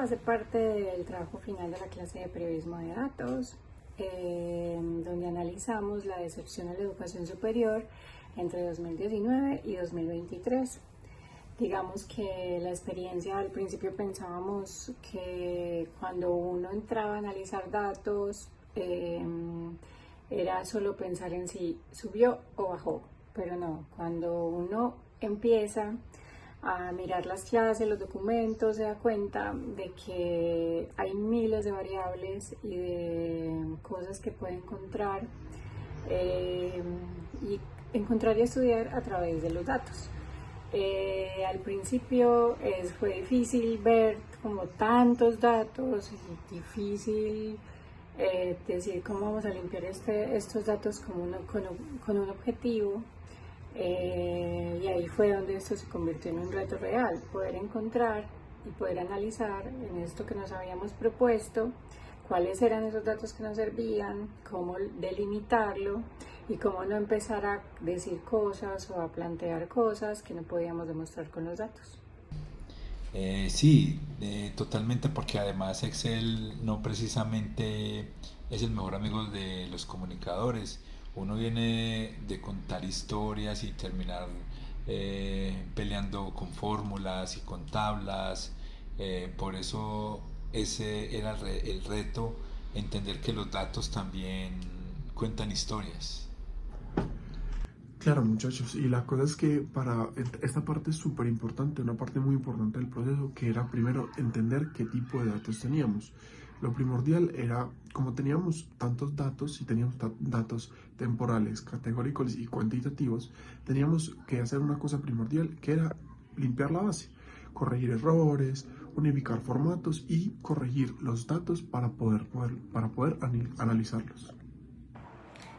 hace parte del trabajo final de la clase de periodismo de datos, donde analizamos la deserción a la educación superior entre 2019 y 2023. Digamos que la experiencia, al principio pensábamos que cuando uno entraba a analizar datos, era solo pensar en si subió o bajó, pero no, cuando uno empieza a mirar las clases, los documentos, se da cuenta de que hay miles de variables y de cosas que puede encontrar y encontrar y estudiar a través de los datos. Al principio fue difícil ver como tantos datos y difícil decir cómo vamos a limpiar estos datos con un objetivo. Y ahí fue donde esto se convirtió en un reto real, poder encontrar y poder analizar en esto que nos habíamos propuesto cuáles eran esos datos que nos servían, cómo delimitarlo y cómo no empezar a decir cosas o a plantear cosas que no podíamos demostrar con los datos. Sí, totalmente, porque además Excel no precisamente es el mejor amigo de los comunicadores. Uno viene de contar historias y terminar peleando con fórmulas y con tablas. Por eso ese era el reto, entender que los datos también cuentan historias. Claro, muchachos, y la cosa es que para esta parte es súper importante, una parte muy importante del proceso, que era primero entender qué tipo de datos teníamos. Lo primordial era, como teníamos tantos datos y teníamos datos temporales, categóricos y cuantitativos, teníamos que hacer una cosa primordial, que era limpiar la base, corregir errores, unificar formatos y corregir los datos para poder analizarlos.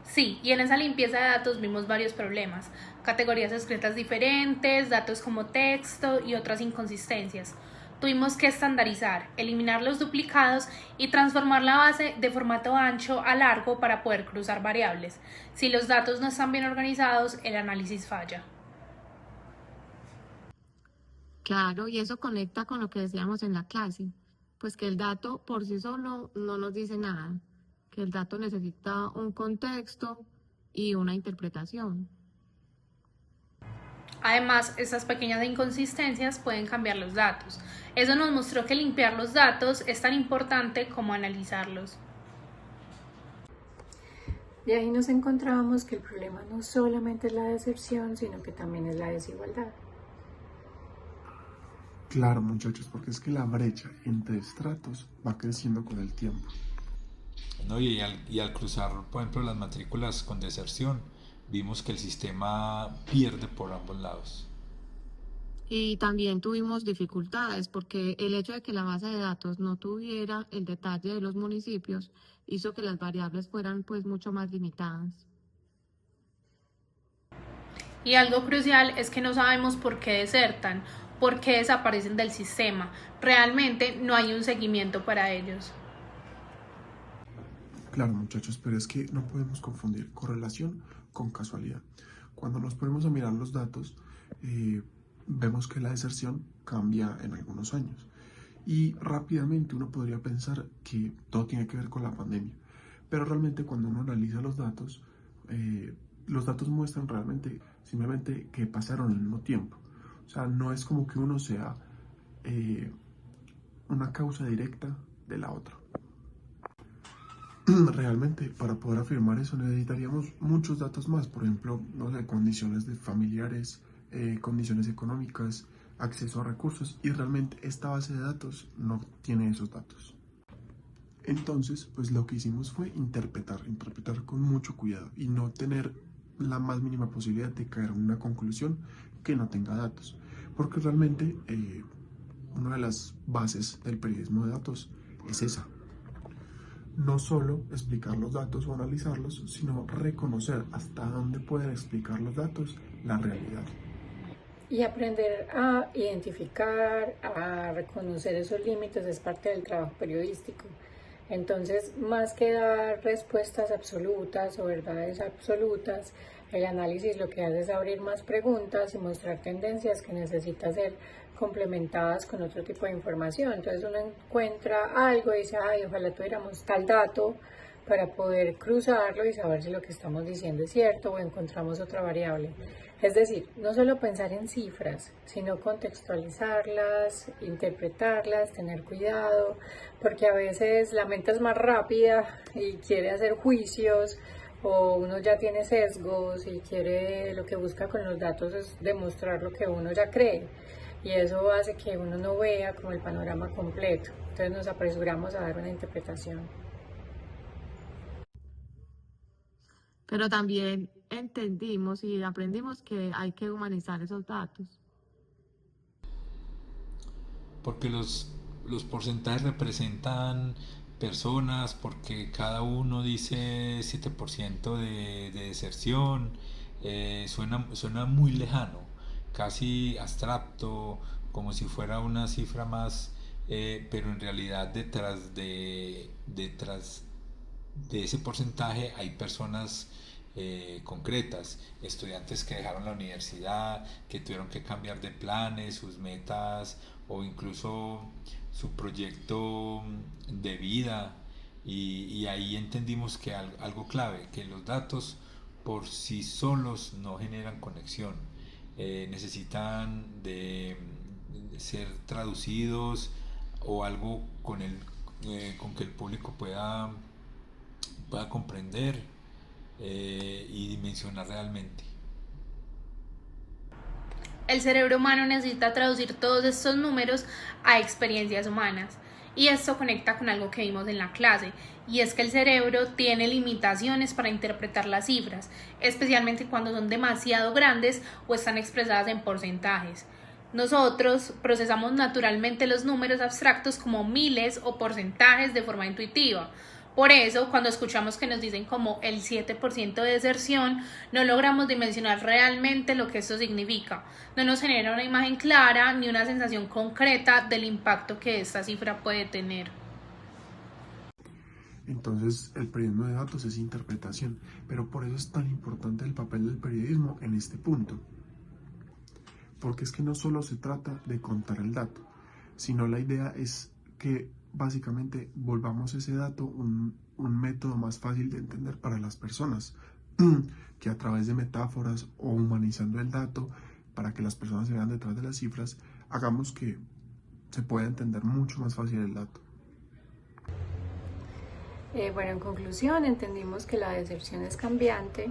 Sí, y en esa limpieza de datos vimos varios problemas, categorías escritas diferentes, datos como texto y otras inconsistencias. Tuvimos que estandarizar, eliminar los duplicados y transformar la base de formato ancho a largo para poder cruzar variables. Si los datos no están bien organizados, el análisis falla. Claro, y eso conecta con lo que decíamos en la clase, pues que el dato por sí solo no nos dice nada, que el dato necesita un contexto y una interpretación. Además, estas pequeñas inconsistencias pueden cambiar los datos. Eso nos mostró que limpiar los datos es tan importante como analizarlos. De ahí nos encontrábamos que el problema no solamente es la deserción, sino que también es la desigualdad. Claro, muchachos, porque es que la brecha entre estratos va creciendo con el tiempo. ¿No? Y al cruzar, por ejemplo, las matrículas con deserción, vimos que el sistema pierde por ambos lados. Y también tuvimos dificultades porque el hecho de que la base de datos no tuviera el detalle de los municipios hizo que las variables fueran pues mucho más limitadas. Y algo crucial es que no sabemos por qué desertan, por qué desaparecen del sistema. Realmente no hay un seguimiento para ellos. Claro, muchachos, pero es que no podemos confundir correlación con casualidad. Cuando nos ponemos a mirar los datos, vemos que la deserción cambia en algunos años. Y rápidamente uno podría pensar que todo tiene que ver con la pandemia. Pero realmente cuando uno analiza los datos muestran realmente simplemente que pasaron al mismo tiempo. O sea, no es como que uno sea eh, una causa directa de la otra. Realmente, para poder afirmar eso necesitaríamos muchos datos más, por ejemplo, no sé, condiciones de familiares, condiciones económicas, acceso a recursos, y realmente esta base de datos no tiene esos datos. Entonces, pues lo que hicimos fue interpretar con mucho cuidado y no tener la más mínima posibilidad de caer en una conclusión que no tenga datos, porque realmente una de las bases del periodismo de datos es esa. No solo explicar los datos o analizarlos, sino reconocer hasta dónde pueden explicar los datos la realidad. Y aprender a identificar, a reconocer esos límites es parte del trabajo periodístico. Entonces, más que dar respuestas absolutas o verdades absolutas, El análisis lo que hace es abrir más preguntas y mostrar tendencias que necesitan ser complementadas con otro tipo de información. Entonces uno encuentra algo y dice, ay, ojalá tuviéramos tal dato para poder cruzarlo y saber si lo que estamos diciendo es cierto o encontramos otra variable. Es decir, no solo pensar en cifras, sino contextualizarlas, interpretarlas, tener cuidado, porque a veces la mente es más rápida y quiere hacer juicios, o uno ya tiene sesgos y quiere, lo que busca con los datos es demostrar lo que uno ya cree, y eso hace que uno no vea como el panorama completo. Entonces nos apresuramos a dar una interpretación. Pero también entendimos y aprendimos que hay que humanizar esos datos. Porque los porcentajes representan personas, porque cada uno dice 7% de deserción, suena muy lejano, casi abstracto, como si fuera una cifra más, pero en realidad detrás de ese porcentaje hay personas concretas, estudiantes que dejaron la universidad, que tuvieron que cambiar de planes, sus metas o incluso su proyecto de vida, y ahí entendimos que algo clave, que los datos por sí solos no generan conexión, necesitan de ser traducidos o algo con que el público pueda comprender y dimensionar realmente. El cerebro humano necesita traducir todos estos números a experiencias humanas. Y esto conecta con algo que vimos en la clase, y es que el cerebro tiene limitaciones para interpretar las cifras, especialmente cuando son demasiado grandes o están expresadas en porcentajes. Nosotros procesamos naturalmente los números abstractos como miles o porcentajes de forma intuitiva. Por eso, cuando escuchamos que nos dicen como el 7% de deserción, no logramos dimensionar realmente lo que esto significa. No nos genera una imagen clara ni una sensación concreta del impacto que esta cifra puede tener. Entonces, el periodismo de datos es interpretación, pero por eso es tan importante el papel del periodismo en este punto. Porque es que no solo se trata de contar el dato, sino la idea es que básicamente volvamos ese dato un método más fácil de entender para las personas, que a través de metáforas o humanizando el dato para que las personas se vean detrás de las cifras, hagamos que se pueda entender mucho más fácil el dato. Bueno, en conclusión, entendimos que la deserción es cambiante,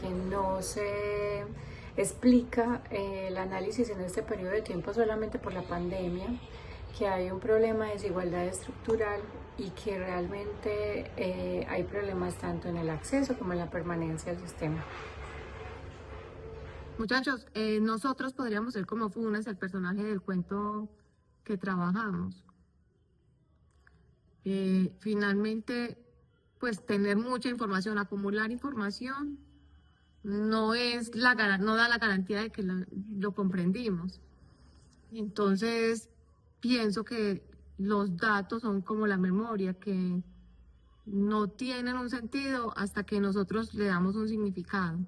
que no se explica el análisis en este periodo de tiempo solamente por la pandemia, que hay un problema de desigualdad estructural y que realmente hay problemas tanto en el acceso como en la permanencia del sistema. Muchachos, nosotros podríamos ser como Funes, el personaje del cuento que trabajamos. Finalmente, pues tener mucha información, acumular información, no da la garantía de que lo comprendimos. Entonces, pienso que los datos son como la memoria, que no tienen un sentido hasta que nosotros le damos un significado.